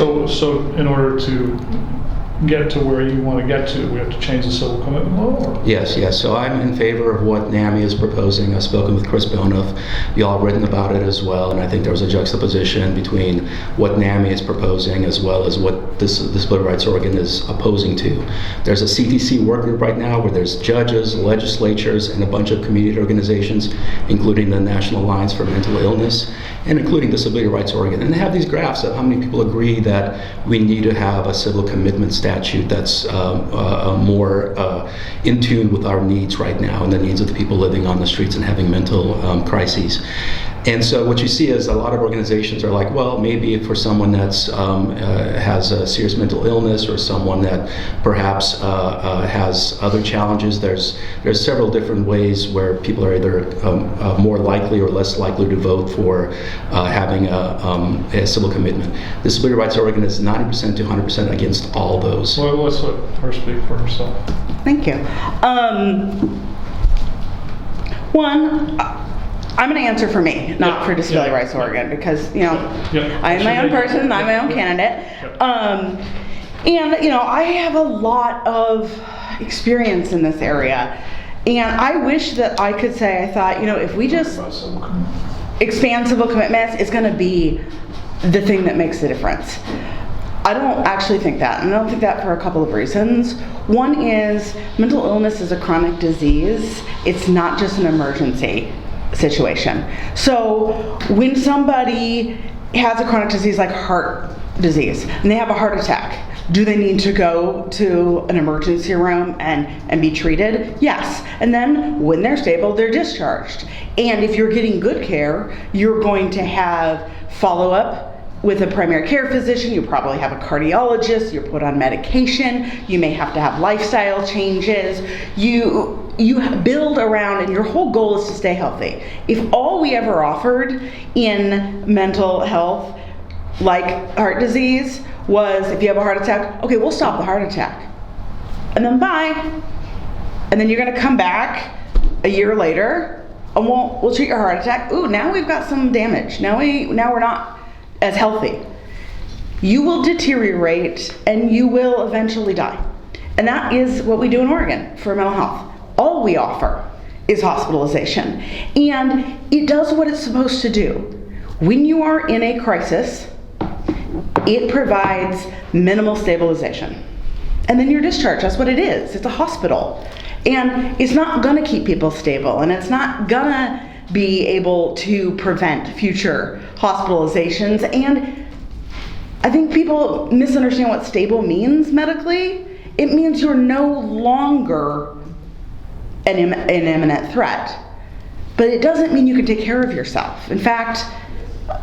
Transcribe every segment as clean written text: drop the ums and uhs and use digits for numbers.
So in order to get to where you want to get to, we have to change the civil commitment law? Or? Yes. So I'm in favor of what NAMI is proposing. I've spoken with Chris Bonoff. You all have written about it as well, and I think there was a juxtaposition between what NAMI is proposing as well as what this Disability Rights Oregon is opposing to. There's a CTC work group right now where there's judges, legislatures, and a bunch of community organizations, including the National Alliance for Mental Illness, and including Disability Rights Oregon. And they have these graphs of how many people agree that we need to have a civil commitment statute that's more in tune with our needs right now and the needs of the people living on the streets and having mental crises. And so what you see is a lot of organizations are like, well, maybe for someone that's has a serious mental illness or someone that perhaps has other challenges, there's several different ways where people are either more likely or less likely to vote for having a civil commitment. Disability Rights Oregon is 90% to 100% against all those. Well, let's let her speak for herself. Thank you. One, I'm going to answer for me, not for Disability Rights Oregon, because, I am my own person, I'm my own candidate. And, I have a lot of experience in this area. And I wish that I could say, I thought, if we just expand civil commitments, it's going to be the thing that makes the difference. I don't actually think that, and I don't think that for a couple of reasons. One is mental illness is a chronic disease. It's not just an emergency situation. So when somebody has a chronic disease like heart disease and they have a heart attack, do they need to go to an emergency room and be treated? Yes. And then when they're stable, they're discharged. And if you're getting good care, you're going to have follow-up with a primary care physician. You probably have a cardiologist. You're put on medication. You may have to have lifestyle changes. You build around, and your whole goal is to stay healthy. If all we ever offered in mental health, like heart disease, was if you have a heart attack, okay, we'll stop the heart attack. And then bye. And then you're gonna come back a year later and we'll treat your heart attack. Ooh, now we've got some damage. Now we're not as healthy. You will deteriorate and you will eventually die. And that is what we do in Oregon for mental health. All we offer is hospitalization. And it does what it's supposed to do. When you are in a crisis, it provides minimal stabilization. And then you're discharged. That's what it is. It's a hospital. And it's not gonna keep people stable, and it's not gonna be able to prevent future hospitalizations. And I think people misunderstand what stable means medically. It means you're no longer an imminent threat. But it doesn't mean you can take care of yourself. In fact,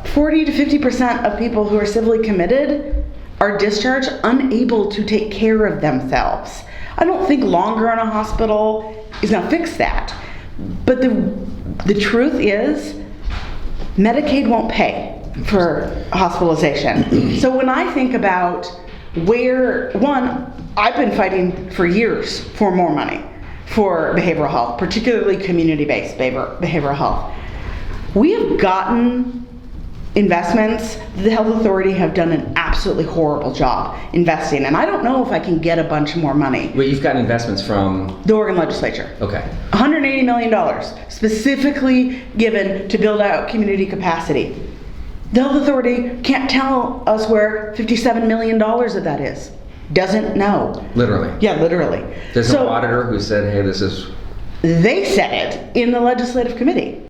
40 to 50% of people who are civilly committed are discharged unable to take care of themselves. I don't think longer in a hospital is gonna fix that. But the truth is, Medicaid won't pay for hospitalization. So when I think about I've been fighting for years for more money for behavioral health, particularly community-based behavioral health. We have gotten investments. The health authority have done an absolutely horrible job investing, and I don't know if I can get a bunch more money. Wait, you've gotten investments from? The Oregon legislature. Okay. $180 million specifically given to build out community capacity. The health authority can't tell us where $57 million of that is. Doesn't know. Literally? Yeah, literally. There's no auditor who said, hey, this is... They said it in the legislative committee.